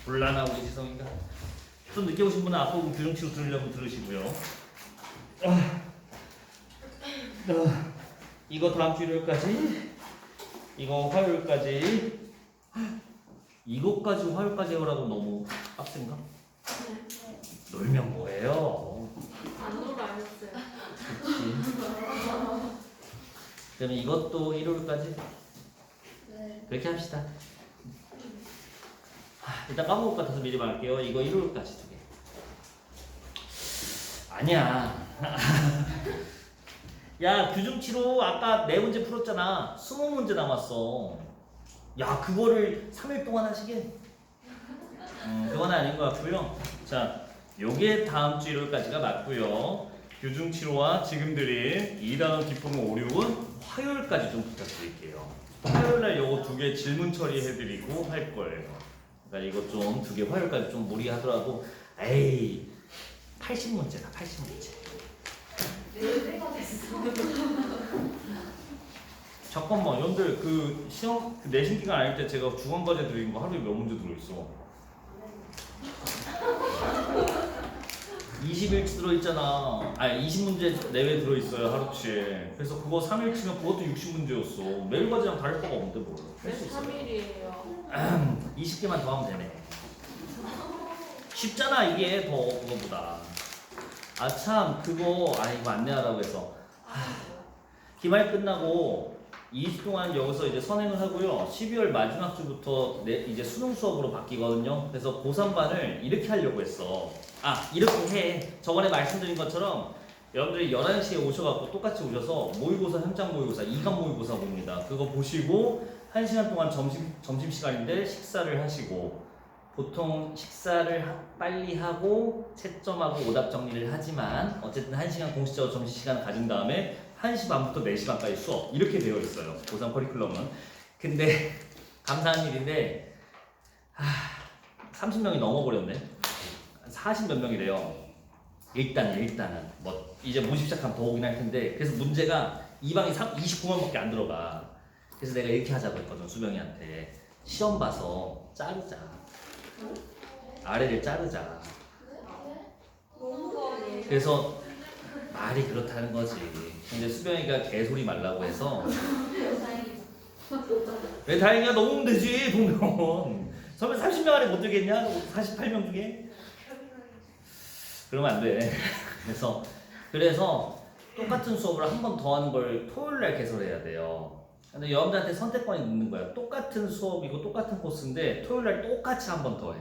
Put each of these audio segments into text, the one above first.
곤란하고 우리 지성이가 좀 늦게 오신 분은 앞부분 교정치료 들으려면 들으시고요. 이거 다음 주 일요일까지, 이거 화요일까지, 이것까지 화요일까지 해오라고 너무 빡센가? 놀면 뭐해요? 안 놀아였어요. 그치. 그러면 이것도 일요일까지 네. 그렇게 합시다. 일단 까먹을 것 같아서 미리 말할게요. 이거 일요일까지 2개. 아니야. 야, 규중치로 아까 4문제 풀었잖아. 20문제 남았어. 야, 그거를 3일 동안 하시게? 그건 아닌 것 같고요. 자, 요게 다음 주 일요일까지가 맞고요. 규중치로와 지금 드린 2단원 기품 5, 6은 화요일까지 좀 부탁드릴게요. 화요일날 요거 2개 질문 처리해드리고 할 거예요. 그러니까 이거 좀 2개 화요일까지 좀 무리하더라도 에이 80문제다 80문제. 내가 됐어. 잠깐만 여러분들 그 시험 그 내신 기간 아닐 때 제가 주간과제 드린 거 하루에 몇 문제 들어있어? 20일치 들어있잖아. 아니 20문제 내외 들어있어요 하루치에. 그래서 그거 3일 치면 그것도 60문제였어. 매일 과제랑 다를 바가 없는데 뭘. 할 수 있어. 3일이에요. 20개만 더 하면 되네. 쉽잖아 이게 더 그거보다. 아 참 그거 이거 안내하라고 해서 기말 끝나고 2주 동안 여기서 이제 선행을 하고요. 12월 마지막 주부터 이제 수능 수업으로 바뀌거든요. 그래서 고3반을 이렇게 하려고 했어. 이렇게 해. 저번에 말씀드린 것처럼 여러분들이 11시에 오셔갖고 똑같이 오셔서 모의고사, 현장 모의고사, 2간 모의고사 봅니다. 그거 보시고 1시간 동안 점심시간인데 식사를 하시고 보통 식사를 빨리 하고 채점하고 오답 정리를 하지만 어쨌든 1시간 공식적으로 점심시간을 가진 다음에 1시 반부터 4시 반까지 수업 이렇게 되어 있어요. 고3 커리큘럼은. 근데 감사한 일인데 30명이 넘어버렸네. 40몇 명이래요. 일단은 뭐 이제 모집 시작하면 더 오긴 할 텐데 그래서 문제가 이 방이 29만밖에 안 들어가. 그래서 내가 이렇게 하자고 했거든 수병이한테. 시험 봐서 자르자. 아래를 자르자. 그래서 말이 그렇다는 거지. 근데 수병이가 개소리 말라고 해서 왜 다행이야? 넘으면 되지 보면. 선배 30명 안에 못 들겠냐? 48명 중에? 그러면 안 돼. 그래서 똑같은 수업을 한 번 더 하는 걸 토요일날 개설해야 돼요. 근데 여러분들한테 선택권이 있는 거야. 똑같은 수업이고 똑같은 코스인데 토요일날 똑같이 한 번 더 해.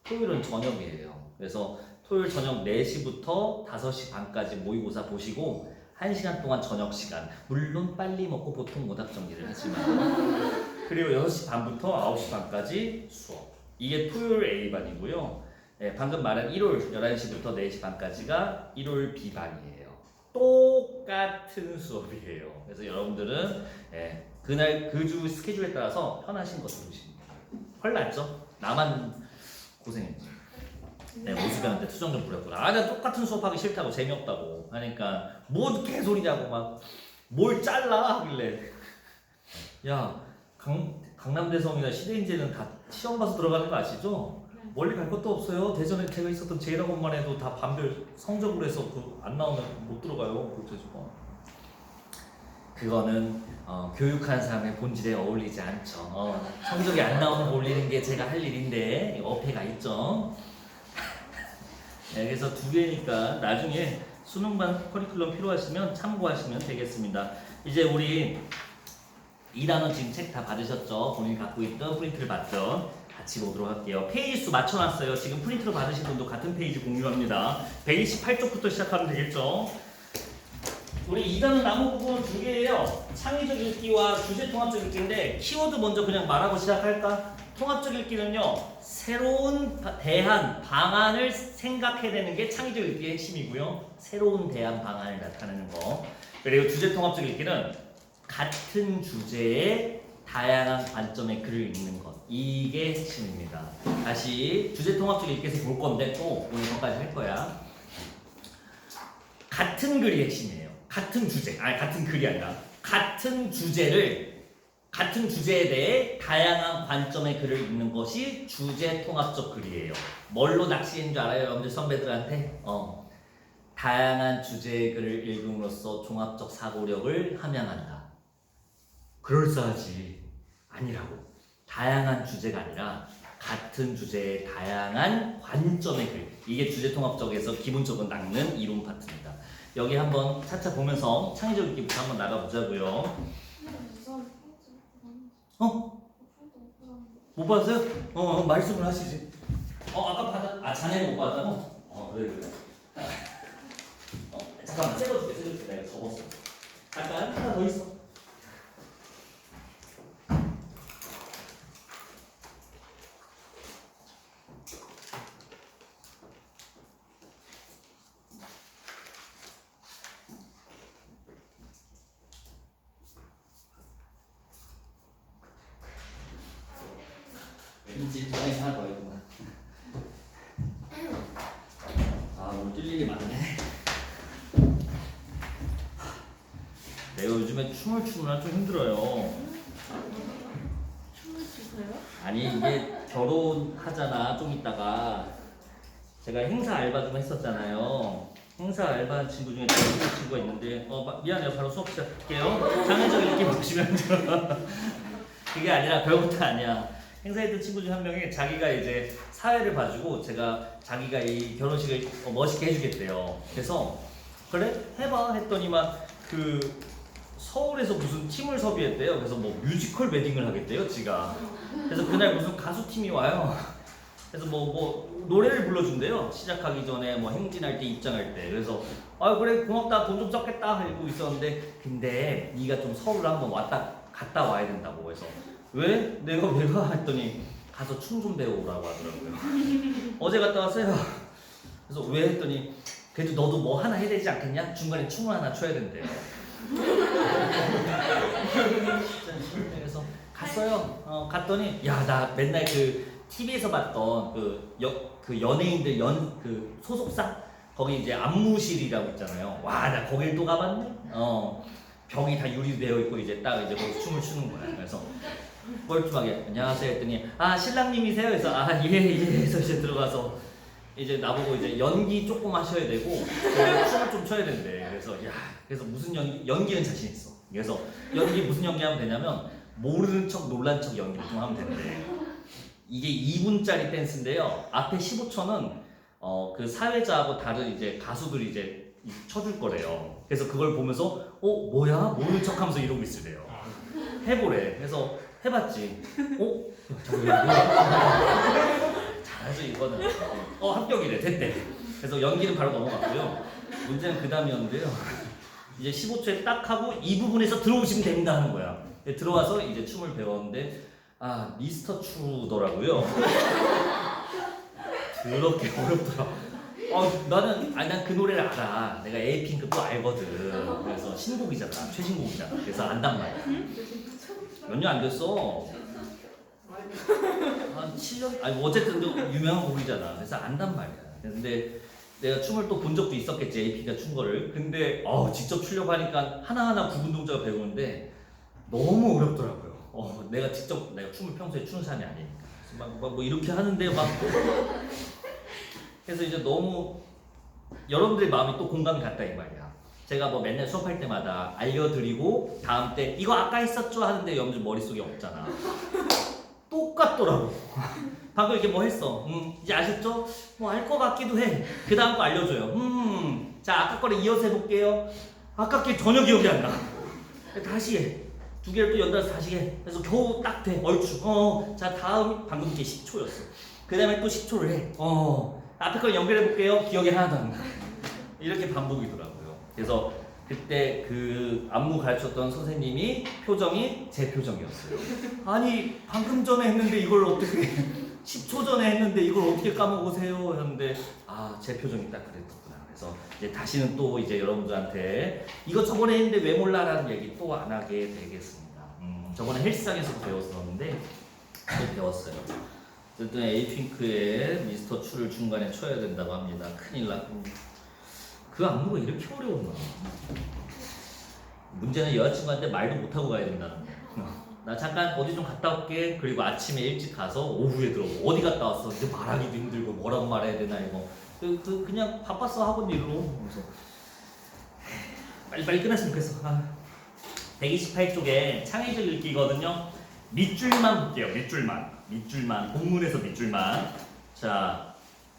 토요일은 저녁이에요. 그래서 토요일 저녁 4시부터 5시 반까지 모의고사 보시고 1시간 동안 저녁 시간. 물론 빨리 먹고 보통 오답 정리를 하지만 그리고 6시 반부터 9시 반까지 수업. 이게 토요일 A반이고요. 네, 방금 말한 일요일 11시부터 4시 반까지가 일요일 B반이에요. 똑같은 수업이에요. 그래서 여러분들은 그날 그 주 스케줄에 따라서 편하신 거 들으십니다. 헐 낫죠? 나만 고생했지. 오수병한테 투정 좀 부렸구나. 나 똑같은 수업하기 싫다고 재미없다고 하니까 뭐 개소리냐고 막 뭘 잘라 하길래 야 강남대성이나 시대인재는 다 시험 봐서 들어가는 거 아시죠? 멀리 갈 것도 없어요. 대전에 제가 있었던 제일학원만 해도 다 반별 성적으로 해서 안 나오면 못 들어가요. 그렇죠. 그거는 교육하는 사람의 본질에 어울리지 않죠. 성적이 안 나오면 올리는 게 제가 할 일인데 어폐가 있죠. 그래서 2개니까 나중에 수능반 커리큘럼 필요하시면 참고하시면 되겠습니다. 이제 우리 2단원 지금 책 다 받으셨죠? 본인이 갖고 있던 프린트를 받던 같이 보도록 할게요. 페이지 수 맞춰놨어요. 지금 프린트로 받으신 분도 같은 페이지 공유합니다. 128쪽부터 시작하면 되겠죠? 우리 2단원 남은 부분 2개예요. 창의적 읽기와 주제 통합적 읽기인데 키워드 먼저 그냥 말하고 시작할까? 통합적 읽기는요. 새로운 대안, 방안을 생각해내는 게 창의적 읽기의 핵심이고요. 새로운 대안, 방안을 나타내는 거. 그리고 주제 통합적 읽기는 같은 주제에 다양한 관점의 글을 읽는 것. 이게 핵심입니다. 다시 주제 통합적 읽기에서 볼 건데 또 오늘 전까지 할 거야. 같은 글이 핵심이에요. 같은 주제, 같은 글이 아니라 같은 주제를 같은 주제에 대해 다양한 관점의 글을 읽는 것이 주제 통합적 글이에요. 뭘로 낚시인 줄 알아요, 여러분들 선배들한테? 다양한 주제의 글을 읽음으로써 종합적 사고력을 함양한다. 그럴싸하지. 아니라고. 다양한 주제가 아니라 같은 주제의 다양한 관점의 글. 이게 주제 통합적에서 기본적으로 낚는 이론 파트입니다. 여기 한번 차차 보면서 창의적 읽기부터 한번 나가보자고요. 못 받았어요? 말씀을 하시지. 아까 받아. 자네는 못 받았다고? 그래. 잠깐만, 새거 줄게. 내가 적었어. 잠깐, 하나 더 있어. 왠지 전에 하나 더 있구나. 오늘 뛸 일이 많네. 내가 요즘에 춤을 추느라 좀 힘들어요. 춤을 추세요? 아니, 이게 결혼하잖아, 좀 있다가. 제가 행사 알바 좀 했었잖아요. 행사 알바 친구 중에 젊은 친구가 있는데, 미안해요. 바로 수업 시작할게요. 장애적 읽기 보시면 그게 아니라 별것도 아니야. 행사했던 친구 중 한 명이 자기가 이제 사회를 봐주고 자기가 이 결혼식을 멋있게 해주겠대요. 그래서 그래? 해봐 했더니만 서울에서 무슨 팀을 섭외했대요. 그래서 뭐 뮤지컬 웨딩을 하겠대요, 지가. 그래서 그날 무슨 가수팀이 와요. 그래서 뭐 노래를 불러준대요. 시작하기 전에 뭐 행진할 때, 입장할 때. 그래서 그래 고맙다, 돈 좀 썼겠다 하고 있었는데, 근데 네가 좀 서울을 한번 갔다 와야 된다고. 해서 왜? 내가 왜 가? 했더니 가서 춤 좀 배워오라고 하더라고요. 어제 갔다 왔어요. 그래서 왜? 했더니 그래도 너도 뭐 하나 해야 되지 않겠냐? 중간에 춤을 하나 춰야 된대요. 그래서 갔어요. 갔더니 나 맨날 TV에서 봤던 그 연예인들 소속사 거기 이제 안무실이라고 있잖아요. 나 거길 또 가봤네. 벽이 다 유리로 되어 있고 이제 딱 이제 거기서 춤을 추는 거야. 그래서 뻘쭘하게 안녕하세요 했더니 신랑님이세요? 그래서 예 해서 이제 들어가서 이제 나보고 이제 연기 조금 하셔야 되고 춤을 좀 춰야 된대. 그래서 무슨 연기는 자신 있어. 그래서 연기 무슨 연기하면 되냐면 모르는 척 놀란 척 연기를 좀 하면 된대. 이게 2분짜리 댄스인데요. 앞에 15초는 그 사회자하고 다른 이제 가수들이 이제 쳐줄 거래요. 그래서 그걸 보면서 뭐야? 모르는 척하면서 이러고 있으래요. 해보래. 그래서 해봤지. 잘하죠 이거는. 합격이래. 됐대. 그래서 연기는 바로 넘어갔고요. 문제는 그 다음이었는데요. 이제 15초에 딱 하고 이 부분에서 들어오시면 됩니다 하는 거야. 들어와서 이제 춤을 배웠는데 미스터 추더라고요. 그렇게 어렵더라. 난 그 노래를 알아. 내가 에이핑크 또 알거든. 그래서 신곡이잖아. 최신곡이잖아. 그래서 안단 말이야. 몇 년 안 됐어. 한 7년? 어쨌든 유명한 곡이잖아. 그래서 안단 말이야. 근데 내가 춤을 또 본 적도 있었겠지. 에이핑크가 춘 거를. 근데 직접 추려고 하니까 하나하나 구분 동작을 배우는데 너무 어렵더라고요. 내가 춤을 평소에 추는 사람이 아니니까. 뭐 이렇게 하는데 그래서 이제 너무 여러분들의 마음이 또 공감이 갔다 이 말이야. 제가 뭐 맨날 수업할 때마다 알려드리고 다음 때 이거 아까 했었죠 하는데 여러분들 머릿속에 없잖아. 똑같더라고. 방금 이렇게 뭐 했어. 이제 아셨죠? 뭐 알 것 같기도 해. 그 다음 거 알려줘요. 자 아까 거를 이어서 해볼게요. 아까 게 전혀 기억이 안 나. 다시 해. 두 개를 또 연달아서 다시 해. 그래서 겨우 딱 돼. 얼추. 자 다음 방금 이게 10초였어. 그 다음에 또 10초를 해. 앞에 걸 연결해 볼게요. 기억이 하나도 안 나. 이렇게 반복이더라고요. 그래서 그때 그 안무 가르쳤던 선생님이 표정이 제 표정이었어요. 아니 방금 전에 했는데 이걸 어떻게 10초 전에 했는데 이걸 어떻게 까먹으세요? 했는데 제 표정이 딱 그랬구나. 그래서 이제 다시는 또 이제 여러분들한테 이거 저번에 했는데 왜 몰라라는 얘기 또 안 하게 되겠습니다. 저번에 헬스장에서 배웠었는데 또 배웠어요. 어쨌든 에이핑크의 미스터 추를 중간에 쳐야 된다고 합니다. 큰일 났고 그 안무가 이렇게 어려웠나? 문제는 여자친구한테 말도 못하고 가야 된다는 거. 나 잠깐 어디 좀 갔다 올게. 그리고 아침에 일찍 가서 오후에 들어오고 어디 갔다 왔어? 이제 말하기도 힘들고 뭐라고 말해야 되나 이거. 그냥 바빴어 학원 일로. 그래서 빨리 끝났으면 좋겠어. 128쪽에 창의적 읽기거든요. 밑줄만 볼게요. 밑줄만 본문에서 밑줄만. 자,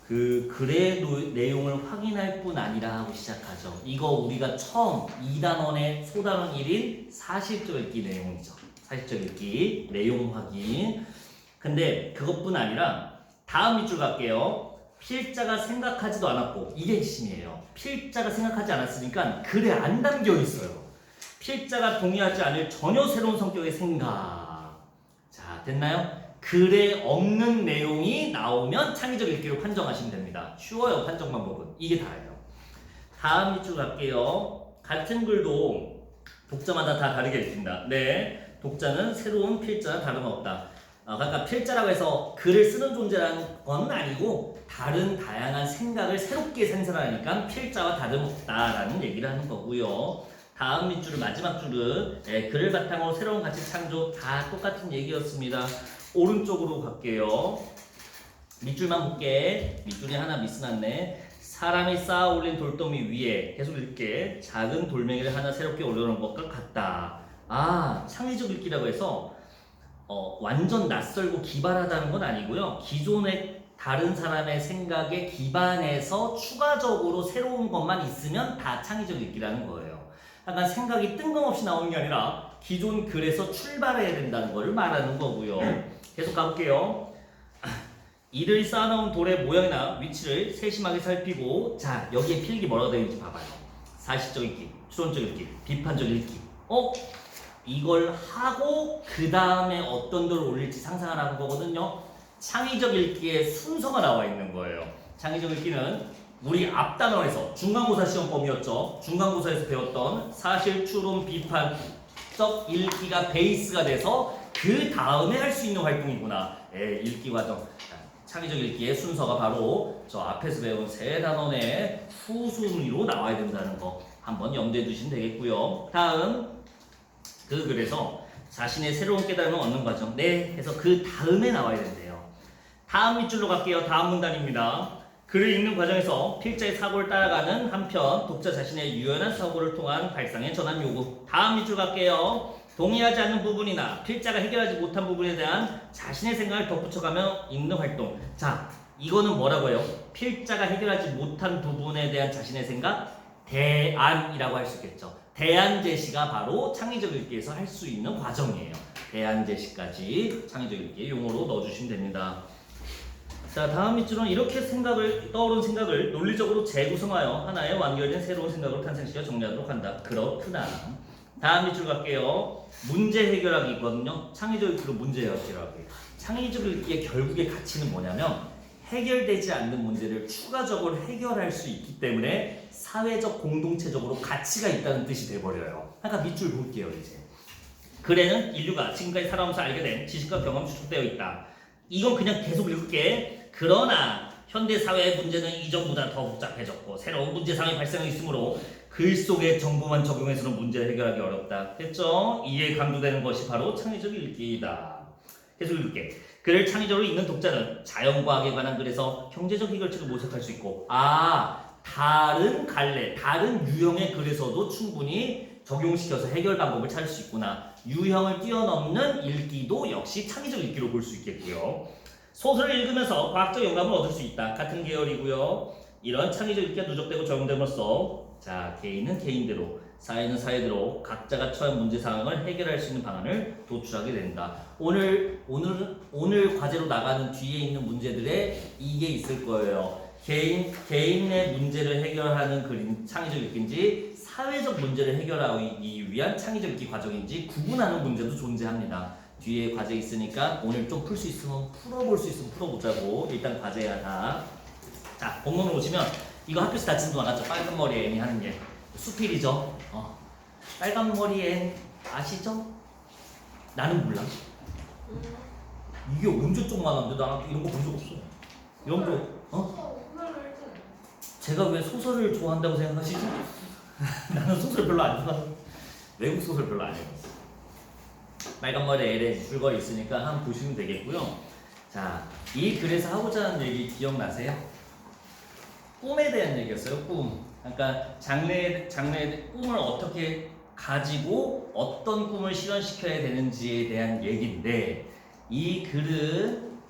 그 글의 내용을 확인할 뿐 아니라 하고 시작하죠. 이거 우리가 처음 2단원의 소단원 1인 사실적 읽기 내용이죠. 사실적 읽기 내용 확인. 근데 그것뿐 아니라 다음 밑줄 갈게요. 필자가 생각하지도 않았고, 이게 핵심이에요. 필자가 생각하지 않았으니까 글에 안 담겨 있어요. 필자가 동의하지 않을 전혀 새로운 성격의 생각. 자, 됐나요? 글에 없는 내용이 나오면 창의적 읽기로 판정하시면 됩니다. 쉬워요, 판정 방법은. 이게 다예요. 다음 밑줄 갈게요. 같은 글도 독자마다 다 다르게 읽힌다. 네, 독자는 새로운 필자와 다름없다. 그러니까 필자라고 해서 글을 쓰는 존재라는 건 아니고 다른 다양한 생각을 새롭게 생산하니까 필자와 다름없다라는 얘기를 하는 거고요. 다음 밑줄은 마지막 줄은 글을 바탕으로 새로운 가치 창조, 다 똑같은 얘기였습니다. 오른쪽으로 갈게요. 밑줄만 볼게. 밑줄이 하나 미스났네. 사람이 쌓아 올린 돌더미 위에, 계속 읽게, 작은 돌멩이를 하나 새롭게 올려놓은 것과 같다. 창의적 읽기라고 해서 완전 낯설고 기발하다는 건 아니고요. 기존의 다른 사람의 생각에 기반해서 추가적으로 새로운 것만 있으면 다 창의적 읽기라는 거예요. 약간 생각이 뜬금없이 나오는 게 아니라 기존 글에서 출발해야 된다는 걸 말하는 거고요. 계속 가볼게요. 이를 쌓아놓은 돌의 모양이나 위치를 세심하게 살피고, 자, 여기에 필기 뭐라고 되어 있는지 봐봐요. 사실적 읽기, 추론적 읽기, 비판적 읽기. 이걸 하고 그 다음에 어떤 돌을 올릴지 상상하라는 거거든요. 창의적 읽기의 순서가 나와 있는 거예요. 창의적 읽기는 우리 앞 단원에서 중간고사 시험범위였죠. 중간고사에서 배웠던 사실, 추론, 비판적 읽기가 베이스가 돼서 그 다음에 할 수 있는 활동이구나. 읽기 과정. 창의적 읽기의 순서가 바로 저 앞에서 배운 세 단원의 후순위로 나와야 된다는 거 한번 염두에 두시면 되겠고요. 다음, 그 글에서 자신의 새로운 깨달음을 얻는 과정. 네, 해서 그 다음에 나와야 된대요. 다음 밑줄로 갈게요. 다음 문단입니다. 글을 읽는 과정에서 필자의 사고를 따라가는 한편 독자 자신의 유연한 사고를 통한 발상의 전환 요구. 다음 밑줄 갈게요. 동의하지 않는 부분이나 필자가 해결하지 못한 부분에 대한 자신의 생각을 덧붙여가며 읽는 활동. 자, 이거는 뭐라고 해요? 필자가 해결하지 못한 부분에 대한 자신의 생각? 대안이라고 할 수 있겠죠. 대안 제시가 바로 창의적 읽기에서 할 수 있는 과정이에요. 대안 제시까지 창의적 읽기의 용어로 넣어주시면 됩니다. 자, 다음 밑줄은 이렇게 떠오른 생각을 논리적으로 재구성하여 하나의 완결된 새로운 생각으로 탄생시켜 정리하도록 한다. 그렇구나. 다음 밑줄 갈게요. 문제 해결하기 있거든요. 창의적 읽기로 문제 해결하기. 창의적 읽기의 결국의 가치는 뭐냐면 해결되지 않는 문제를 추가적으로 해결할 수 있기 때문에 사회적 공동체적으로 가치가 있다는 뜻이 돼버려요. 그러니까 밑줄 볼게요. 이제 글에는 인류가 지금까지 살아오면서 알게 된 지식과 경험이 수록되어 있다. 이건 그냥 계속 읽을게. 그러나 현대 사회의 문제는 이전보다 더 복잡해졌고 새로운 문제상이 발생하고 있으므로 글 속의 정보만 적용해서는 문제를 해결하기 어렵다. 됐죠? 이에 강조되는 것이 바로 창의적 읽기이다. 계속 읽을게. 글을 창의적으로 읽는 독자는 자연과학에 관한 글에서 경제적 해결책을 모색할 수 있고, 다른 갈래, 다른 유형의 글에서도 충분히 적용시켜서 해결 방법을 찾을 수 있구나. 유형을 뛰어넘는 읽기도 역시 창의적 읽기로 볼 수 있겠고요. 소설을 읽으면서 과학적 영감을 얻을 수 있다. 같은 계열이고요. 이런 창의적 읽기가 누적되고 적용됨으로써 자, 개인은 개인대로, 사회는 사회대로 각자가 처한 문제 상황을 해결할 수 있는 방안을 도출하게 된다. 오늘 과제로 나가는 뒤에 있는 문제들에 이게 있을 거예요. 개인의 문제를 해결하는 글인 창의적 읽기인지 사회적 문제를 해결하기 위한 창의적 읽기 과정인지 구분하는 문제도 존재합니다. 뒤에 과제 있으니까 오늘 좀 풀 수 있으면 풀어볼 수 있으면 풀어보자고. 일단 과제야 다. 자, 본문을 보시면 이거 학교에서 다 진도 나갔죠. 빨간 머리 애니 하는 게 수필이죠. 빨간 머리 애 아시죠? 나는 몰라. 이게 언제 좀 많았는데 나는 이런 거 본 적 없어. 이런 거 제가 왜 소설을 좋아한다고 생각하시죠? 나는 소설 별로 안 좋아해요. 외국 소설 별로 안 해요. 빨간 머리 LN 줄거리 있으니까 한번 보시면 되겠고요. 자, 이 글에서 하고자 하는 얘기 기억나세요? 꿈에 대한 얘기였어요. 꿈. 그러니까 장래의 꿈을 어떻게 가지고 어떤 꿈을 실현시켜야 되는지에 대한 얘기인데, 이 글은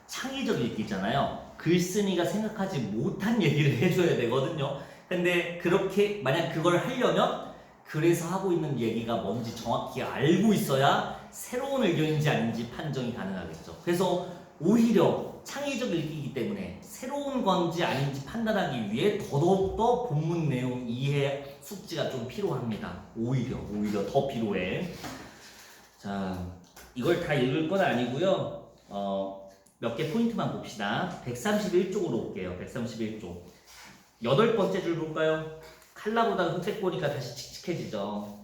창의적 읽기잖아요. 글쓴이가 생각하지 못한 얘기를 해줘야 되거든요. 근데 그렇게 만약 그걸 하려면 글에서 하고 있는 얘기가 뭔지 정확히 알고 있어야 새로운 의견인지 아닌지 판정이 가능하겠죠. 그래서 오히려 창의적 읽기이기 때문에 새로운 건지 아닌지 판단하기 위해 더더욱더 본문 내용 이해 숙지가 좀 필요합니다. 오히려 더 필요해. 자, 이걸 다 읽을 건 아니고요. 몇 개 포인트만 봅시다. 131쪽으로 올게요. 131쪽. 8번째 줄 볼까요? 칼라보다 흑색 보니까 다시 칙칙해지죠.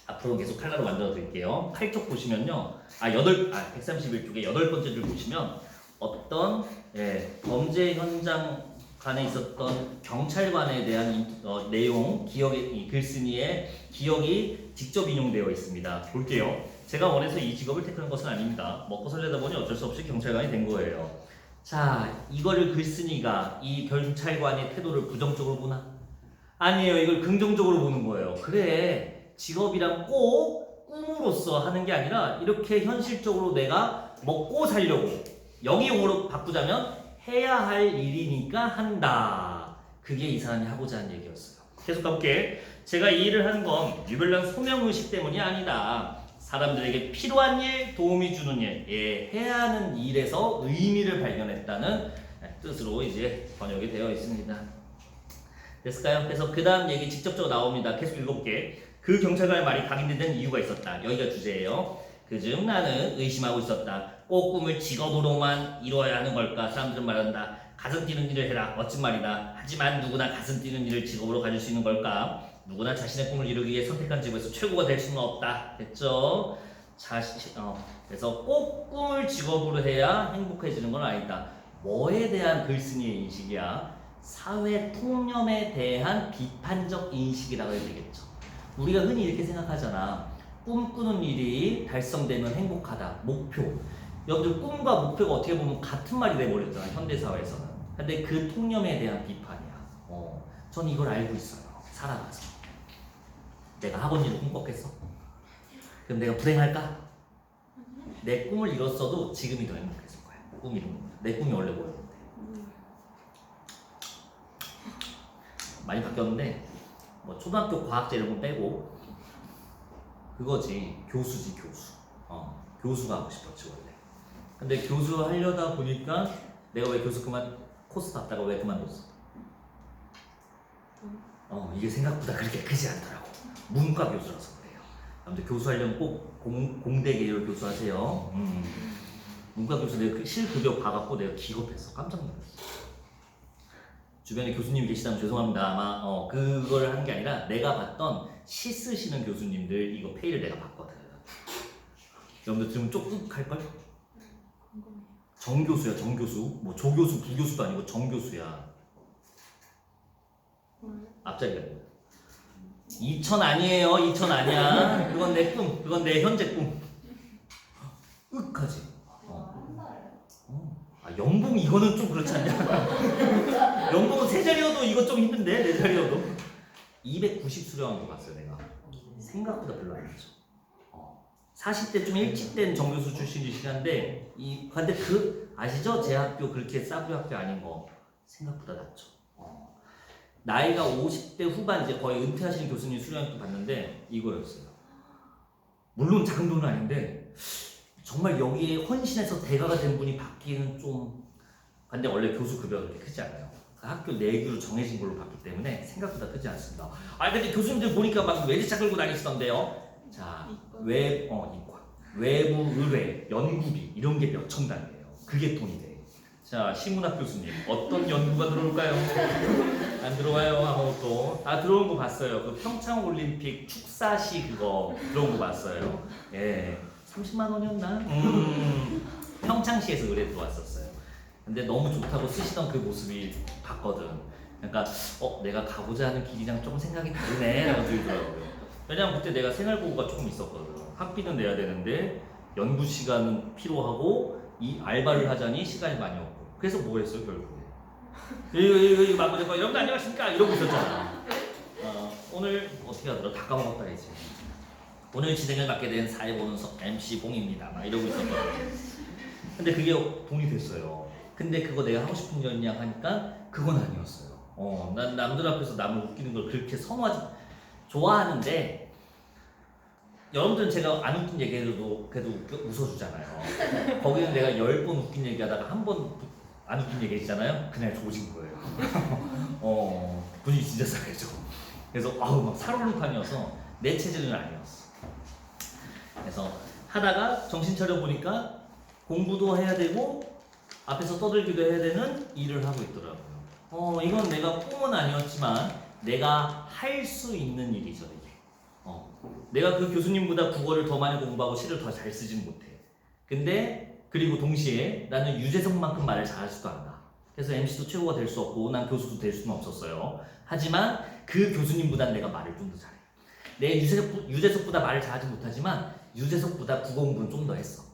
앞으로 계속 칼라로 만들어 드릴게요. 8쪽 보시면요. 131쪽에 8번째 줄 보시면 어떤 범죄 현장 간에 있었던 경찰관에 대한 내용, 이 글쓴이의 기억이 직접 인용되어 있습니다. 볼게요. 제가 원해서 이 직업을 택한 것은 아닙니다. 먹고 살려다 보니 어쩔 수 없이 경찰관이 된 거예요. 자, 이거를 글쓴이가 이 경찰관의 태도를 부정적으로 보나? 아니에요. 이걸 긍정적으로 보는 거예요. 그래, 직업이란 꼭 꿈으로서 하는 게 아니라 이렇게 현실적으로 내가 먹고 살려고 영의용어로 바꾸자면 해야 할 일이니까 한다. 그게 이 사람이 하고자 하는 얘기였어요. 계속 가볼게. 제가 이 일을 하는 건 유별난 소명의식 때문이 아니다. 사람들에게 필요한 일, 도움이 주는 일, 해야 하는 일에서 의미를 발견했다는 뜻으로 이제 번역이 되어 있습니다. 됐을까요? 그래서 그 다음 얘기 직접적으로 나옵니다. 계속 읽어볼게. 그 경찰관의 말이 각인된 이유가 있었다. 여기가 주제예요. 그중 나는 의심하고 있었다. 꼭 꿈을 직업으로만 이루어야 하는 걸까? 사람들은 말한다. 가슴 뛰는 일을 해라. 멋진 말이다. 하지만 누구나 가슴 뛰는 일을 직업으로 가질 수 있는 걸까? 누구나 자신의 꿈을 이루기 위해 선택한 직업에서 최고가 될 수는 없다. 됐죠? 그래서 꼭 꿈을 직업으로 해야 행복해지는 건 아니다. 뭐에 대한 글쓴이의 인식이야? 사회 통념에 대한 비판적 인식이라고 해야 되겠죠. 우리가 흔히 이렇게 생각하잖아. 꿈꾸는 일이 달성되면 행복하다. 목표. 여러분들 꿈과 목표가 어떻게 보면 같은 말이 돼버렸잖아. 현대사회에서는. 근데 그 통념에 대한 비판이야. 전 이걸 알고 있어요. 살아가서. 내가 학원 일을 꿈꿨겠어? 그럼 내가 불행할까? 내 꿈을 이뤘어도 지금이 더 행복했을 거야. 꿈 이룬 거야. 내 꿈이 원래 뭐였는데. 많이 바뀌었는데 뭐 초등학교 과학자 이런 거 빼고 그거지. 교수지, 교수. 교수가 하고 싶었지 원래. 근데 교수 하려다 보니까 내가 왜 교수 코스 받다가 왜 그만뒀어? 이게 생각보다 그렇게 크지 않더라고. 문과 교수라서 그래요. 아무튼 교수 하려면 꼭 공대 계열 교수 하세요. 문과 교수 내가 실급여 봐갖고 내가 기겁했어. 깜짝 놀랐어. 주변에 교수님이 계시다면 죄송합니다. 아마 그걸 하는 게 아니라 내가 봤던 시 쓰시는 교수님들 이거 페이를 내가 봤거든. 여러분들 들으면 쪽뚝할걸? 정교수야, 정교수. 뭐 조교수, 부교수도 아니고 정교수야. 앞자리가 뭐야? 2000 아니에요. 2000 아니야. 그건 내 꿈. 그건 내 현재 꿈. 윽하지. 연봉 이거는 좀 그렇지 않냐? 연봉은 세 자리여도 이거 좀 힘든데 네 자리여도 290 수령한 거 봤어요 내가. 생각보다 별로 아니죠. 40대 좀 일찍 된 정교수 출신이시긴 한데 근데 아시죠? 제 학교 그렇게 싸구려 학교 아닌 거 생각보다 낮죠. 나이가 50대 후반 이제 거의 은퇴하시는 교수님 수령도 봤는데 이거였어요. 물론 작은 돈은 아닌데 정말 여기에 헌신해서 대가가 된 분이 받기는 좀. 근데 원래 교수 급여가 그렇게 크지 않아요. 그 학교 내규로 정해진 걸로 받기 때문에 생각보다 크지 않습니다. 근데 교수님들 보니까 막 외제차 끌고 다니시던데요. 자, 이과, 외부 의뢰, 연구비 이런 게 몇천 단위예요. 그게 돈이 돼. 자, 신문학 교수님 어떤 연구가 들어올까요? 안 들어와요. 아무것도. 들어온 거 봤어요. 그 평창 올림픽 축사시 그거 들어온 거 봤어요. 30만 원이었나? 평창시에서 의뢰 들어왔었어요. 근데 너무 좋다고 쓰시던 그 모습이 봤거든. 그러니까 내가 가고자 하는 길이랑 조금 생각이 다르네 라고 들더라고요. 왜냐면 그때 내가 생활고우가 조금 있었거든. 학비는 내야 되는데 연구 시간은 필요하고 이 알바를 하자니 시간이 많이 없고 그래서 뭐 했어요 결국에? 이거 마무리가 여러분 안녕하십니까 이러고 있었잖아. 오늘 어떻게 하더라? 다 까먹었다 이제. 오늘 진행을 맡게 된 사회보는 MC 봉입니다. 막 이러고 있었거든요. 근데 그게 돈이 됐어요. 근데 그거 내가 하고 싶은 거냐 하니까 그건 아니었어요. 난 남들 앞에서 남을 웃기는 걸 그렇게 선호하지 좋아하는데 여러분들은 제가 안 웃긴 얘기해도 그래도 웃어주잖아요. 거기는 내가 10번 웃긴 얘기하다가 한 번 안 웃긴 얘기 했잖아요. 그날 조진 거예요. 분위기 진짜 싸해져. 그래서 막 살얼음 판이어서 내 체질은 아니었어. 그래서 하다가 정신 차려 보니까 공부도 해야 되고 앞에서 떠들기도 해야 되는 일을 하고 있더라고요. 이건 내가 꿈은 아니었지만 내가 할 수 있는 일이죠 이게. 내가 그 교수님보다 국어를 더 많이 공부하고 시를 더 잘 쓰진 못해. 근데 그리고 동시에 나는 유재석만큼 말을 잘하지도 않아. 그래서 MC도 최고가 될 수 없고 난 교수도 될 수는 없었어요. 하지만 그 교수님보다 내가 말을 좀 더 잘해. 내 유재석보다 말을 잘하지 못하지만 유재석보다 국어 공부는 좀 더 했어.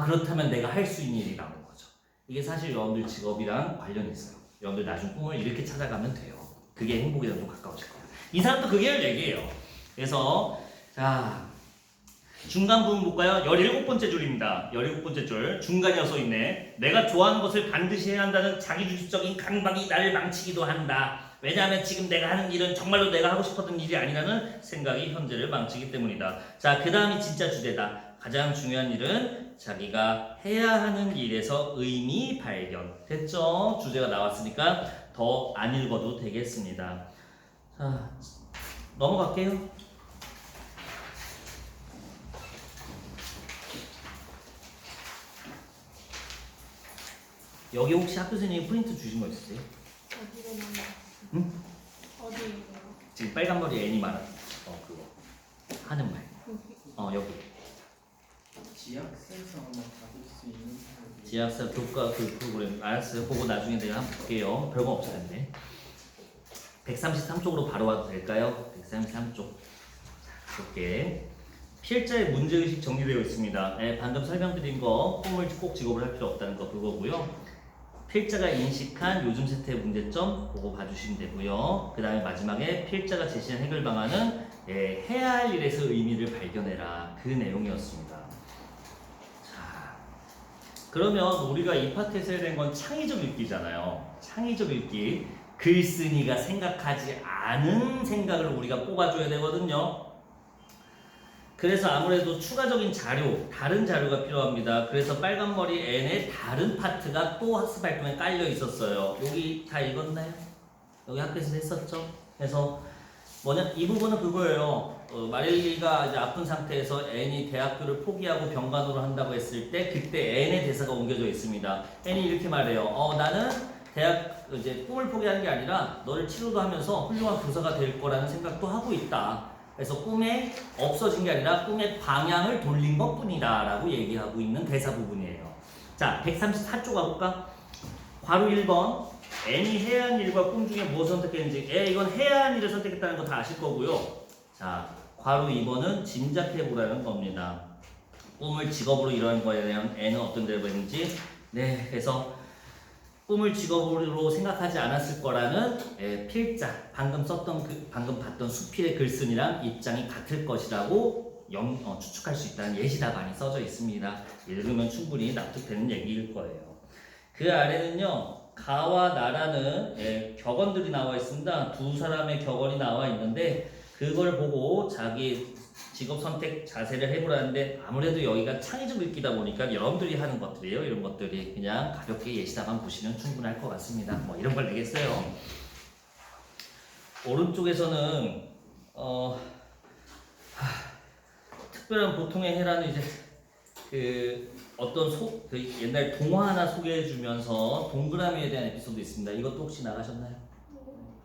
그렇다면 내가 할 수 있는 일이라는 거죠. 이게 사실 여러분들 직업이랑 관련이 있어요. 여러분들 나중 꿈을 이렇게 찾아가면 돼요. 그게 행복이랑 좀 가까워질 거예요. 이 사람도 그게 얘기예요. 그래서 자 중간 부분 볼까요? 17번째 줄입니다. 17번째 줄 중간이어 써있네. 내가 좋아하는 것을 반드시 해야 한다는 자기주의적인 강박이 나를 망치기도 한다. 왜냐하면 지금 내가 하는 일은 정말로 내가 하고 싶었던 일이 아니라는 생각이 현재를 망치기 때문이다. 자, 그 다음이 진짜 주제다. 가장 중요한 일은 자기가 해야 하는 일에서 의미 발견. 됐죠? 주제가 나왔으니까 더 안 읽어도 되겠습니다. 자, 넘어갈게요. 여기 혹시 학교 선생님이 프린트 주신 거 있으세요? 어디로 만나? 응? 어디로? 지금 빨간 머리 애니 말하는 그거 하는 말. 여기. 지학생서 한번 받을 수 있는 사람이 지학사 교과 그 프로그램 알았어요. 그거 나중에 내가 한번 볼게요. 별거 없을 텐데. 133쪽으로 바로 와도 될까요? 133쪽. 자, 볼게. 필자의 문제의식 정리되어 있습니다. 방금 설명드린 거 꿈을 꼭 직업을 할 필요 없다는 거 그거고요. 필자가 인식한 요즘 세태의 문제점 그거 봐주시면 되고요. 그 다음에 마지막에 필자가 제시한 해결 방안은 해야 할 일에서 의미를 발견해라 그 내용이었습니다. 자, 그러면 우리가 이 파트에서 해야 되는 건 창의적 읽기잖아요. 창의적 읽기. 글쓴이가 생각하지 않은 생각을 우리가 뽑아줘야 되거든요. 그래서 아무래도 추가적인 자료, 다른 자료가 필요합니다. 그래서 빨간머리 N의 다른 파트가 또 학습 활동에 깔려 있었어요. 여기 다 읽었나요? 여기 학교에서 했었죠? 그래서 뭐냐? 이 부분은 그거예요. 마릴리가 이제 아픈 상태에서 N이 대학교를 포기하고 병간호를 한다고 했을 때 그때 N의 대사가 옮겨져 있습니다. N이 이렇게 말해요. 나는 대학 이제 꿈을 포기하는 게 아니라 너를 치료도 하면서 훌륭한 교사가 될 거라는 생각도 하고 있다. 그래서 꿈에 없어진 게 아니라 꿈의 방향을 돌린 것 뿐이다 라고 얘기하고 있는 대사 부분이에요. 자, 134쪽 가볼까? 괄호 1번 N이 해야 하는 일과 꿈 중에 무엇을 선택했는지 이건 해야 하는 일을 선택했다는 거 다 아실 거고요. 자, 괄호 2번은 짐작해보라는 겁니다. 꿈을 직업으로 이루는 거에 대한 N은 어떤 데로 했는지 그래서 꿈을 직업으로 생각하지 않았을 거라는 필자 방금 썼던 방금 봤던 수필의 글쓴이랑 입장이 같을 것이라고 추측할 수 있다는 예시 답안이 써져 있습니다. 읽으면 충분히 납득되는 얘기일 거예요. 그 아래는요 가와 나라는 격언들이 나와 있습니다. 두 사람의 격언이 나와 있는데 그걸 보고 자기 직업 선택 자세를 해보라는데 아무래도 여기가 창의적 읽기다 보니까 여러분들이 하는 것들이에요. 이런 것들이 그냥 가볍게 예시답안 보시면 충분할 것 같습니다. 뭐 이런 걸 내겠어요. 오른쪽에서는 특별한 보통의 해라는 이제 그 어떤 그 옛날 동화 하나 소개해주면서 동그라미에 대한 에피소드 있습니다. 이것도 혹시 나가셨나요?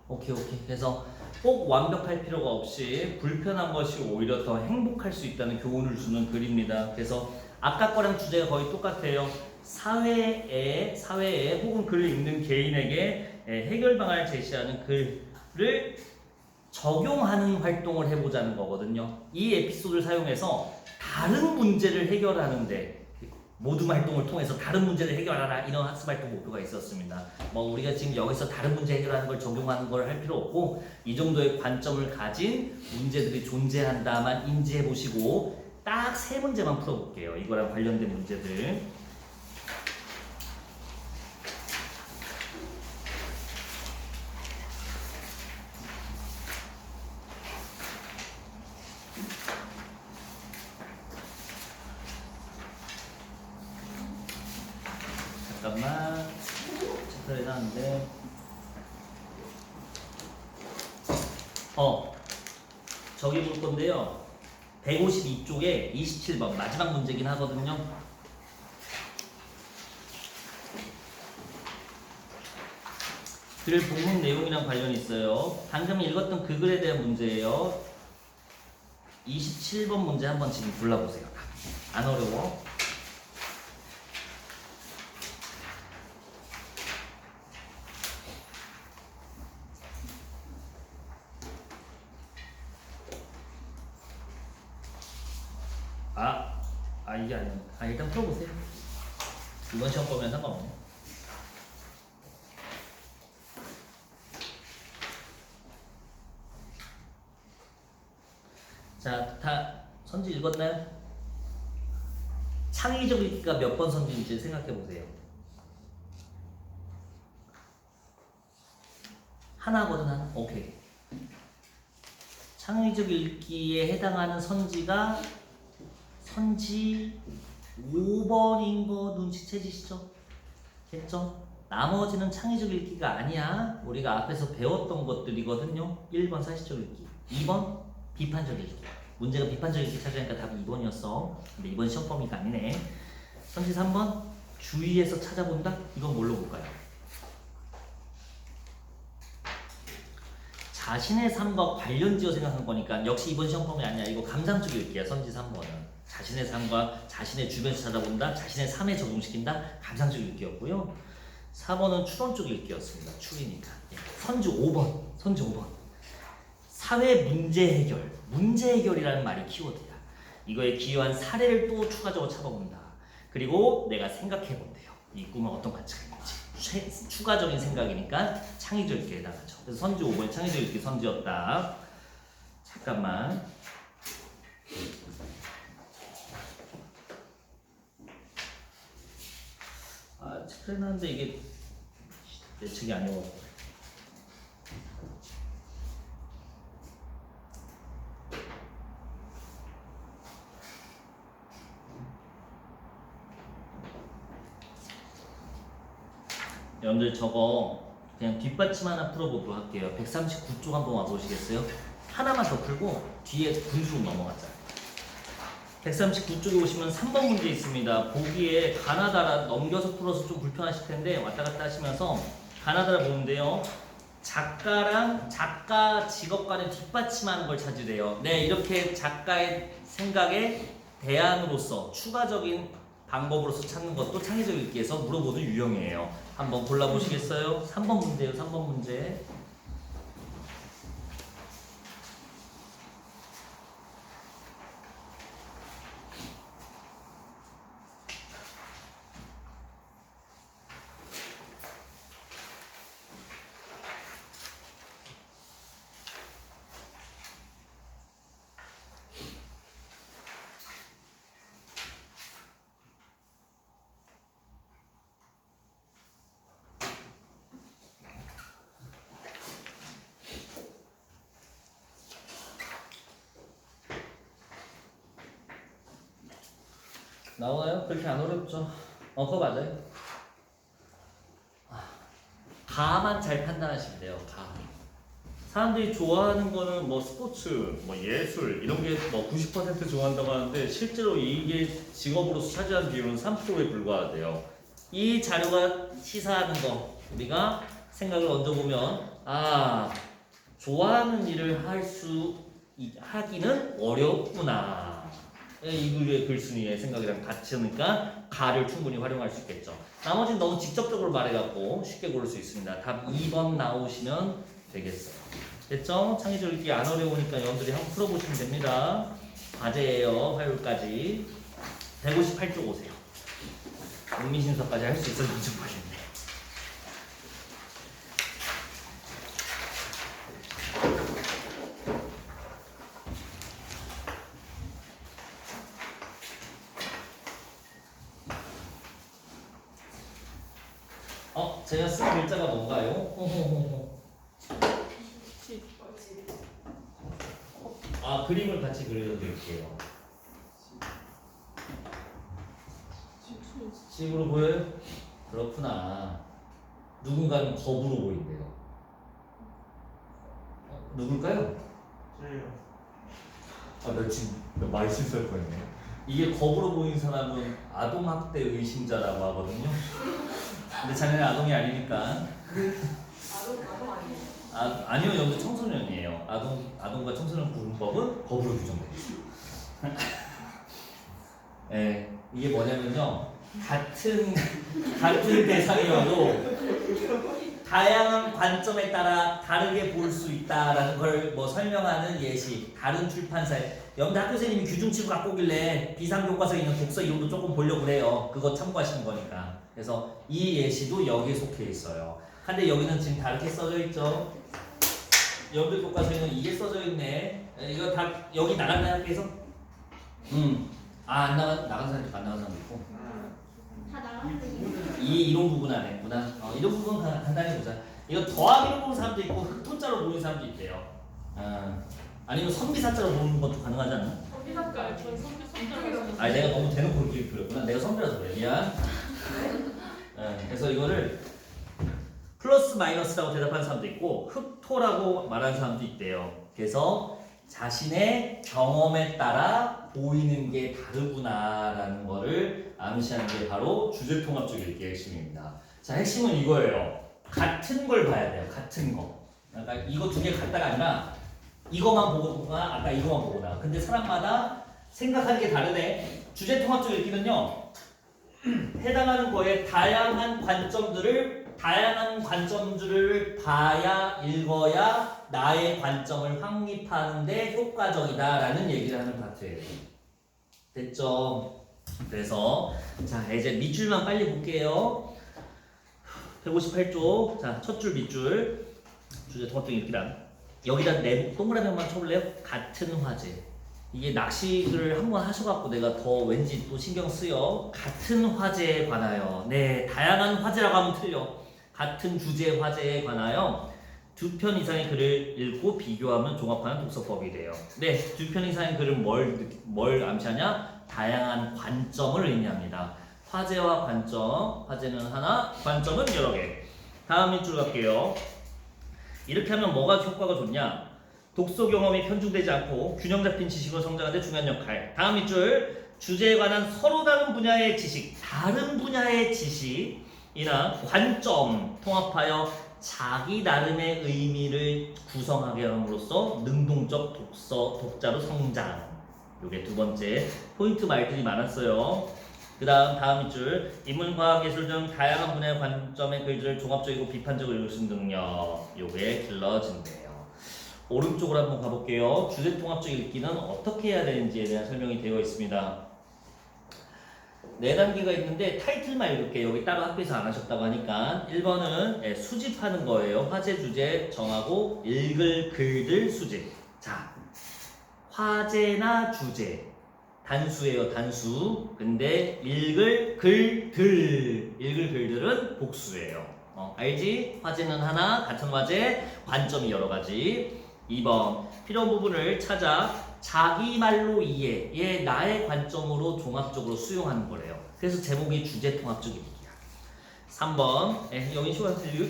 오케이. 그래서 꼭 완벽할 필요가 없이 불편한 것이 오히려 더 행복할 수 있다는 교훈을 주는 글입니다. 그래서 아까 거랑 주제가 거의 똑같아요. 사회에 혹은 글을 읽는 개인에게 해결 방안을 제시하는 글을 적용하는 활동을 해보자는 거거든요. 이 에피소드를 사용해서 다른 문제를 해결하는데 모둠 활동을 통해서 다른 문제를 해결하라 이런 학습 활동 목표가 있었습니다. 뭐 우리가 지금 여기서 다른 문제 해결하는 걸 적용하는 걸 할 필요 없고 이 정도의 관점을 가진 문제들이 존재한다만 인지해 보시고 딱 3문제만 풀어볼게요. 이거랑 관련된 문제들. 잠깐만 체크를 해놨는데 저기 볼 건데요 152쪽에 27번 마지막 문제긴 하거든요. 글 본문 내용이랑 관련이 있어요. 방금 읽었던 그 글에 대한 문제예요. 27번 문제 한번 지금 골라보세요. 안 어려워. 이게 아니야. 일단 풀어보세요. 이번 시험 보면 상관없네. 자, 다 선지 읽었나요? 창의적 읽기가 몇 번 선지인지 생각해보세요. 하나거든, 하나? 오케이. 창의적 읽기에 해당하는 선지가 선지 5번인 거 눈치채지시죠? 됐죠? 나머지는 창의적 읽기가 아니야. 우리가 앞에서 배웠던 것들이거든요. 1번 사실적 읽기, 2번 비판적 읽기. 문제가 비판적 읽기 찾으니까 답이 2번이었어. 근데 이번 시험 범위가 아니네. 선지 3번 주위에서 찾아본다? 이건 뭘로 볼까요? 자신의 삶과 관련지어 생각한 거니까 역시 이번 시험 범위 아니야. 이거 감상적 읽기야. 선지 3번은 자신의 삶과 자신의 주변에서 찾아본다, 자신의 삶에 적용시킨다, 감상적 읽기였고요. 4번은 추론적 읽기였습니다. 추리니까. 선지 5번 사회 문제 해결, 문제 해결이라는 말이 키워드야. 이거에 기여한 사례를 또 추가적으로 찾아본다. 그리고 내가 생각해본대요. 이 꿈은 어떤 가치가 있는지. 추가적인 생각이니까 창의적 읽기에 해당하죠. 그래서 선지 5번이 창의적 읽기 선지였다. 잠깐만. 체크를 해놨는데 이게 예측이 아니고 여러분들 저거 그냥 뒷받침 하나 풀어보도록 할게요. 139쪽 한번 와보시겠어요? 하나만 더 풀고 뒤에 분수 넘어가자. 139쪽에 오시면 3번 문제 있습니다. 보기에 가나다라 넘겨서 풀어서 좀 불편하실 텐데 왔다 갔다 하시면서 가나다라 보는데요. 작가랑 작가 직업 간에 뒷받침하는 걸 찾으래요. 네, 이렇게 작가의 생각에 대안으로서 추가적인 방법으로서 찾는 것도 창의적 읽기에서 물어보는 유형이에요. 한번 골라보시겠어요? 3번 문제예요. 3번 문제. 나오나요? 그렇게 안 어렵죠? 그거 맞아요. 가만 잘 판단하시면 돼요. 가. 사람들이 좋아하는 거는 뭐 스포츠, 뭐 예술 이런 게 뭐 90% 좋아한다고 하는데 실제로 이게 직업으로서 차지하는 비율은 3%에 불과하대요. 이 자료가 시사하는 거 우리가 생각을 얹어보면 좋아하는 일을 하기는 어렵구나. 이 글의 글쓴이의 생각이랑 같으니까 가를 충분히 활용할 수 있겠죠. 나머지는 너무 직접적으로 말해갖고 쉽게 고를 수 있습니다. 답 2번 나오시면 되겠어요. 됐죠? 창의적 읽기 안 어려우니까 여러분들이 한번 풀어보시면 됩니다. 과제예요. 화요일까지. 158쪽 오세요. 문민심서까지 할 수 있었는지 모르겠네. 제가 쓴 글자가 뭔가요? 호호호호. 그림을 같이 그려드릴게요. 집으로 보여요? 그렇구나. 누군가는 겁으로 보인대요. 누굴까요? 저요. 나 지금 많이 실수할 뻔했네. 이게 겁으로 보이는 사람은 아동학대 의심자라고 하거든요. 근데 자네는 아동이 아니니까. 아동 아니에요? 아니요, 여기 청소년이에요. 아동과 청소년 구분법은 법으로 규정되어 있어요. 네, 이게 뭐냐면요. 같은 대상이어도 다양한 관점에 따라 다르게 볼 수 있다라는 걸 뭐 설명하는 예시. 다른 출판사에 여러분들 학교 선생님이 규중치고 갖고 오길래 비상교과서에 있는 독서 이론도 조금 보려고 그래요. 그거 참고하시는 거니까. 그래서 이 예시도 여기에 속해 있어요. 근데 여기는 지금 다르게 써져 있죠. 여러분들 교과서에는 이게 써져 있네. 이거 다 여기 나갔나요 학교에서? 안 나간 사람도 안 나간 사람도 있고. 다 나갔는데 이 이론 부분 안 했구나. 이론 부분 간단히 보자. 이거 더하기로 보는 사람도 있고 흑토자로 보는 사람도 있대요. 아니면 선비사자로 보는 것도 가능하지 않나? 선비사가 전 선비사자라고. 내가 너무 대놓고 그렇게 그렸구나. 내가 선비라서 그래. 미안. 그래서 이거를 플러스 마이너스라고 대답하는 사람도 있고 흑토라고 말하는 사람도 있대요. 그래서 자신의 경험에 따라 보이는 게 다르구나라는 거를 암시하는 게 바로 주제통합적 읽기의 핵심입니다. 자, 핵심은 이거예요. 같은 걸 봐야 돼요. 같은 거. 그러니까 이거 두 개 같다가 아니라 이거만 보거나 아까 이거만 보거나. 근데 사람마다 생각하는 게 다르네. 주제통합적 읽기는요. 해당하는 거에 다양한 관점들을 봐야 읽어야 나의 관점을 확립하는데 효과적이다라는 얘기를 하는 파트예요. 됐죠? 그래서 자 이제 밑줄만 빨리 볼게요. 158쪽 자 첫 줄 밑줄 주제 통합적 읽기란 여기다 동그라미만 쳐볼래요? 같은 화제. 이게 낚시를 한번 하셔갖고 내가 더 왠지 또 신경 쓰여. 같은 화제에 관하여. 네, 다양한 화제라고 하면 틀려. 같은 주제 화제에 관하여 2편 이상의 글을 읽고 비교하면 종합하는 독서법이 돼요. 네, 2편 이상의 글은 뭘 암시하냐? 다양한 관점을 의미합니다. 화제와 관점, 화제는 하나, 관점은 여러 개. 다음 밑줄 갈게요. 이렇게 하면 뭐가 효과가 좋냐? 독서 경험이 편중되지 않고 균형 잡힌 지식으로 성장하는 데 중요한 역할. 다음 밑줄 주제에 관한 서로 다른 분야의 지식, 다른 분야의 지식이나 관점 통합하여 자기 나름의 의미를 구성하게 함으로써 능동적 독자로 성장. 요게 두 번째 포인트 말들이 많았어요. 다음 밑줄 인문, 과학, 예술 등 다양한 분야의 관점의 글들을 종합적이고 비판적으로 읽을 수 있는 능력. 요게 길러진대요. 오른쪽으로 한번 가볼게요. 주제 통합적 읽기는 어떻게 해야 되는지에 대한 설명이 되어 있습니다. 4단계가 있는데 타이틀만 읽을게요. 여기 따로 학교에서 안 하셨다고 하니까 1번은 수집하는 거예요. 화제 주제 정하고 읽을 글들 수집. 자, 화제나 주제 단수예요. 단수. 근데 읽을 글들은 복수예요. 알지? 화제는 하나, 같은 화제, 관점이 여러 가지. 2번 필요한 부분을 찾아 자기 말로 이해, 나의 관점으로 종합적으로 수용하는 거래요. 그래서 제목이 주제통합적 읽기야. 3번 여기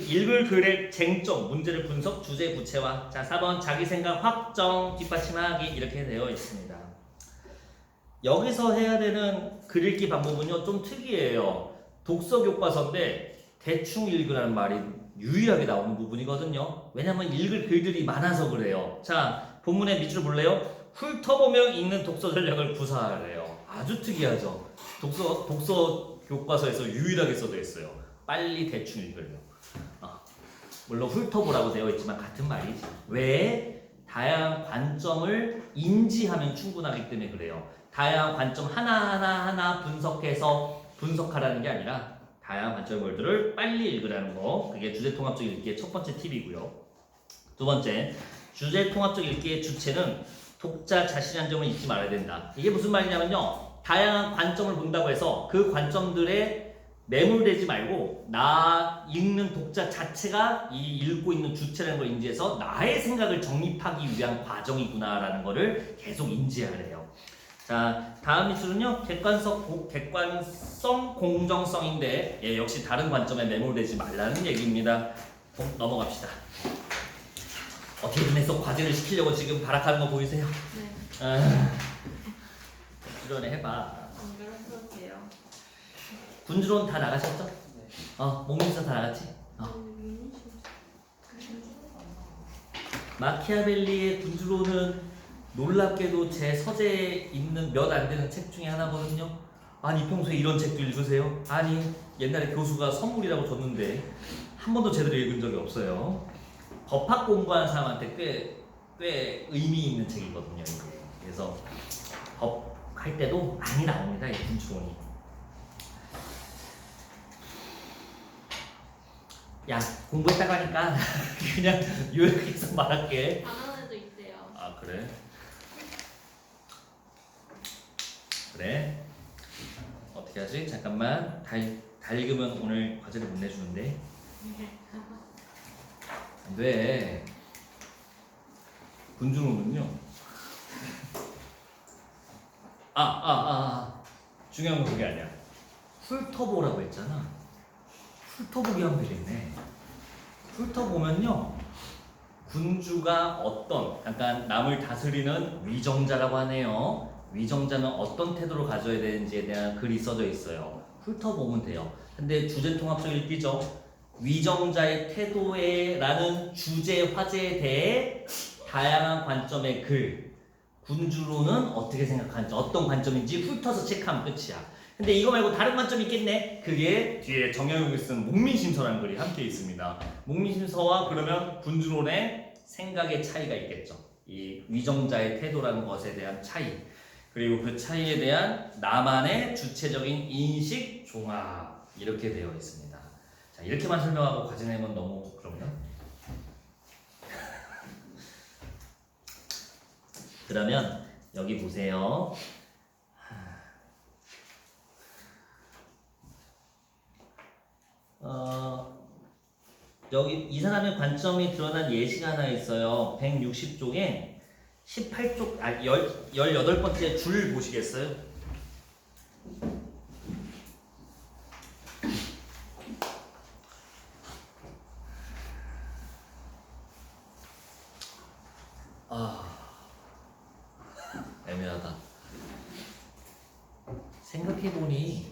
읽을 글의 쟁점, 문제를 분석, 주제 구체화. 자, 4번 자기 생각 확정, 뒷받침하기 이렇게 되어 있습니다. 여기서 해야 되는 글 읽기 방법은요 좀 특이해요. 독서 교과서인데 대충 읽으라는 말이 유일하게 나오는 부분이거든요. 왜냐면 읽을 글들이 많아서 그래요. 자, 본문의 밑줄 볼래요? 훑어보며 읽는 독서 전략을 구사하래요. 아주 특이하죠. 독서 교과서에서 유일하게 써져 있어요. 빨리 대충 읽으래요. 물론 훑어보라고 되어 있지만 같은 말이지. 왜? 다양한 관점을 인지하면 충분하기 때문에 그래요. 다양한 관점 하나하나 분석해서 분석하라는 게 아니라 다양한 관점의 월들을 빨리 읽으라는 거. 그게 주제통합적 읽기의 첫 번째 팁이고요. 두 번째, 주제통합적 읽기의 주체는 독자 자신의 한 점을 잊지 말아야 된다. 이게 무슨 말이냐면요. 다양한 관점을 본다고 해서 그 관점들에 매몰되지 말고 나 읽는 독자 자체가 이 읽고 있는 주체라는 걸 인지해서 나의 생각을 정립하기 위한 과정이구나라는 거를 계속 인지하래요. 자, 다음 미술은요. 객관성 공정성인데 역시 다른 관점에 매몰되지 말라는 얘기입니다. 넘어갑시다. 어떻게든 해서 과제를 시키려고 지금 발악하는 거 보이세요? 네. 이러네 해봐. 안 그렇게요. 군주론 다 나가셨죠? 네. 목민서 다 나갔지? 마키아벨리의 군주론은 놀랍게도 제 서재에 있는 몇 안 되는 책 중에 하나거든요. 아니 평소에 이런 책도 읽으세요? 아니 옛날에 교수가 선물이라고 줬는데 한 번도 제대로 읽은 적이 없어요. 법학 공부하는 사람한테 꽤 의미 있는 책이거든요. 이게. 그래서 법 할 때도 많이 나옵니다. 이 군주론이. 야 공부했다고 하니까 그냥 요약해서 말할게. 단어에도 있대요. 아 그래? 그래? 어떻게 하지? 잠깐만 다 읽으면 오늘 과제를 못 내주는데 안 돼. 군주론은요. 중요한 건 그게 아니야. 훑어보라고 했잖아. 훑어보기 하면 되겠네. 훑어보면요. 군주가 약간 남을 다스리는 위정자라고 하네요. 위정자는 어떤 태도를 가져야 되는지에 대한 글이 써져 있어요. 훑어보면 돼요. 근데 주제통합적 읽기죠. 위정자의 태도에 라는 주제 화제에 대해 다양한 관점의 글. 군주로는 어떻게 생각하는지, 어떤 관점인지 훑어서 체크하면 끝이야. 근데 이거 말고 다른 관점이 있겠네? 그게 뒤에 정영욱이 쓴 목민심서라는 글이 함께 있습니다. 목민심서와 그러면 군주론의 생각의 차이가 있겠죠. 이 위정자의 태도라는 것에 대한 차이. 그리고 그 차이에 대한 나만의 주체적인 인식 종합. 이렇게 되어 있습니다. 자, 이렇게만 설명하고 과제 내면 너무 그런가? 그러면 여기 보세요. 여기 이 사람의 관점이 드러난 예시가 하나 있어요. 160쪽에 18쪽, 18번째 줄 보시겠어요? 애매하다. 생각해보니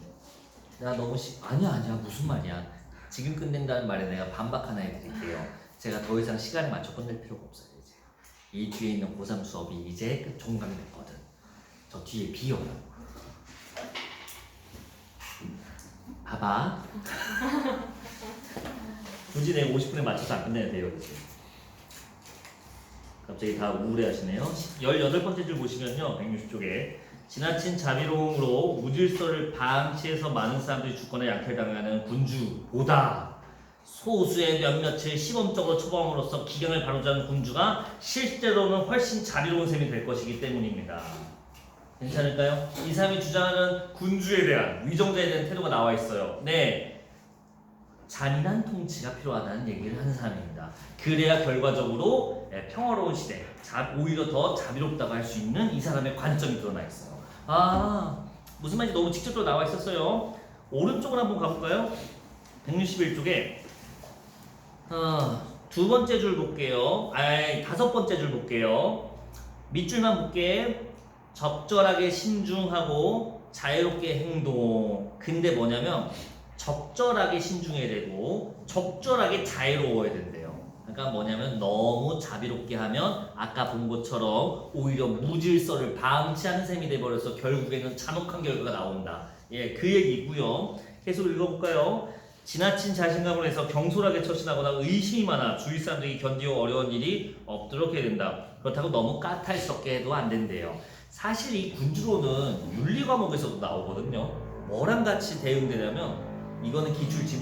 나 너무 아니야 무슨 말이야. 지금 끝낸다는 말에 내가 반박 하나 해드릴게요. 제가 더 이상 시간에 맞춰 끝낼 필요가 없어요. 이제 이 뒤에 있는 고3 수업이 이제 종강이 됐거든. 저 뒤에 비어요. 봐봐. 굳이 내가 50분에 맞춰서 안 끝내야 돼요. 이제. 갑자기 다 우울해하시네요. 18번째 줄 보시면요. 160쪽에 지나친 자비로움으로 무질서를 방치해서 많은 사람들이 죽거나 약탈당하는 군주보다 소수의 몇몇을 시범적으로 처벌함으로써 기경을 바로잡은 군주가 실제로는 훨씬 자비로운 셈이 될 것이기 때문입니다. 괜찮을까요? 이 사람이 주장하는 군주에 대한 위정자에 대한 태도가 나와 있어요. 네, 잔인한 통치가 필요하다는 얘기를 하는 사람입니다. 그래야 결과적으로 평화로운 시대, 오히려 더 자비롭다고 할 수 있는 이 사람의 관점이 드러나 있어요. 무슨 말인지 너무 직접적으로 나와 있었어요. 오른쪽으로 한번 가볼까요? 161쪽에 두 번째 줄 볼게요. 다섯 번째 줄 볼게요. 밑줄만 볼게. 적절하게 신중하고 자유롭게 행동. 근데 뭐냐면 적절하게 신중해야 되고 적절하게 자유로워야 된대요. 그러니까 뭐냐면 너무 자비롭게 하면 아까 본 것처럼 오히려 무질서를 방치하는 셈이 돼버려서 결국에는 잔혹한 결과가 나온다. 예, 그 얘기고요. 계속 읽어볼까요? 지나친 자신감을 해서 경솔하게 처신하거나 의심이 많아 주위 사람들이 견디고 어려운 일이 없도록 해야 된다. 그렇다고 너무 까탈스럽게 해도 안 된대요. 사실 이 군주로는 윤리 과목에서도 나오거든요. 뭐랑 같이 대응되냐면 이거는 기출 지문